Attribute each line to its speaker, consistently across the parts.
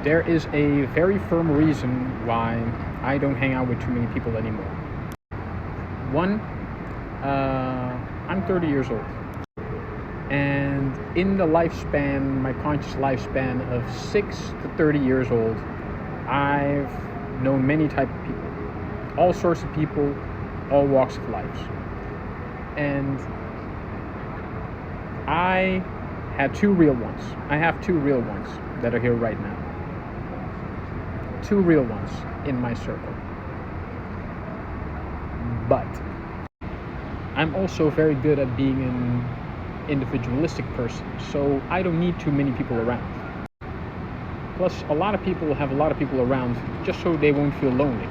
Speaker 1: There is a very firm reason why I don't hang out with too many people anymore. One, I'm 30 years old. And in the lifespan, my conscious lifespan of 6 to 30 years old, I've known many type of people. All sorts of people, all walks of life. And I had two real ones. I have two real ones that are here right now. Two real ones in my circle. But I'm also very good at being an individualistic person, so I don't need too many people around. Plus, a lot of people have a lot of people around just so they won't feel lonely.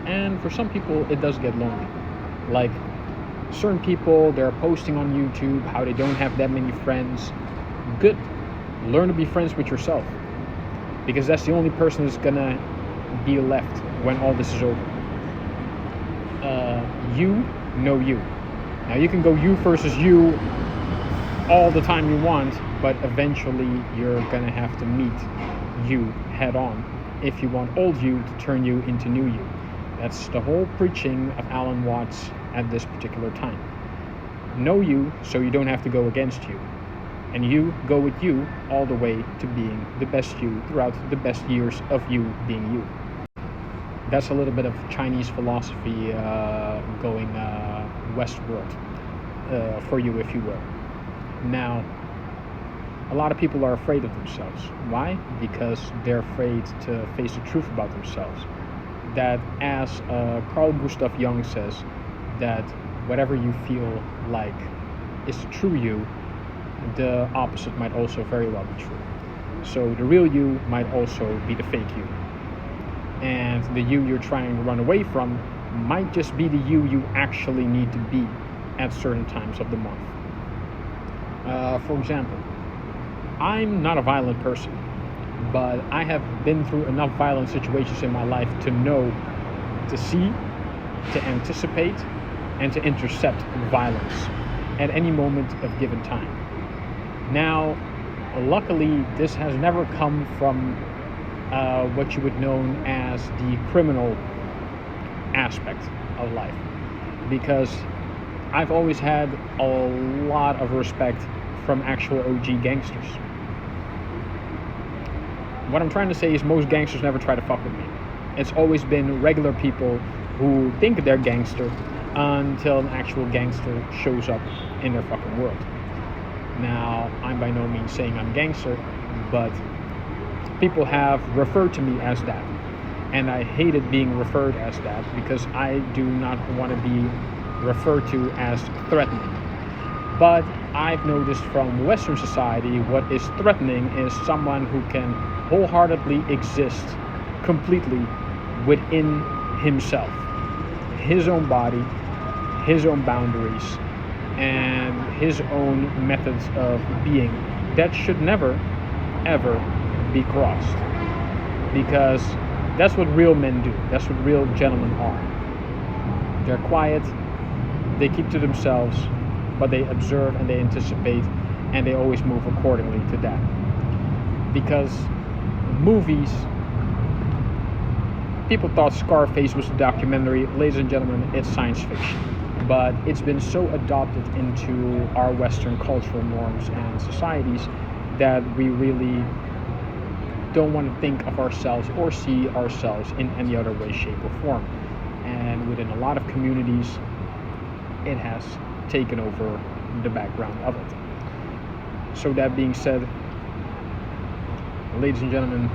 Speaker 1: And for some people, it does get lonely. Like, certain people, they're posting on YouTube how they don't have that many friends. Good. Learn to be friends with yourself, because that's the only person who's gonna be left when all this is over. You know you. Now you can go you versus you all the time you want, but eventually you're gonna have to meet you head on if you want old you to turn you into new you. That's the whole preaching of Alan Watts at this particular time. Know you so you don't have to go against you. And you go with you all the way to being the best you throughout the best years of you being you. That's a little bit of Chinese philosophy going westward for you, if you will. Now, a lot of people are afraid of themselves. Why? Because they're afraid to face the truth about themselves. That, as Carl Gustav Jung says, that whatever you feel like is the true you, the opposite might also very well be true. So the real you might also be the fake you. And the you you're trying to run away from might just be the you actually need to be at certain times of the month. For example, I'm not a violent person, but I have been through enough violent situations in my life to know, to see, to anticipate, and to intercept violence at any moment of given time. Now, luckily, this has never come from what you would know as the criminal aspect of life, because I've always had a lot of respect from actual OG gangsters. What I'm trying to say is most gangsters never try to fuck with me. It's always been regular people who think they're gangster until an actual gangster shows up in their fucking world. Now, I'm by no means saying I'm gangster, but people have referred to me as that. And I hated being referred as that because I do not want to be referred to as threatening. But I've noticed from Western society, what is threatening is someone who can wholeheartedly exist completely within himself, his own body, his own boundaries, and his own methods of being that should never, ever be crossed. Because that's what real men do. That's what real gentlemen are. They're quiet, they keep to themselves, but they observe and they anticipate, and they always move accordingly to that. Because movies, people thought Scarface was a documentary. Ladies and gentlemen, it's science fiction. But it's been so adopted into our Western cultural norms and societies that we really don't want to think of ourselves or see ourselves in any other way, shape, or form. And within a lot of communities, it has taken over the background of it. So that being said, ladies and gentlemen,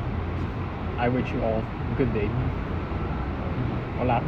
Speaker 1: I wish you all a good day. Hola.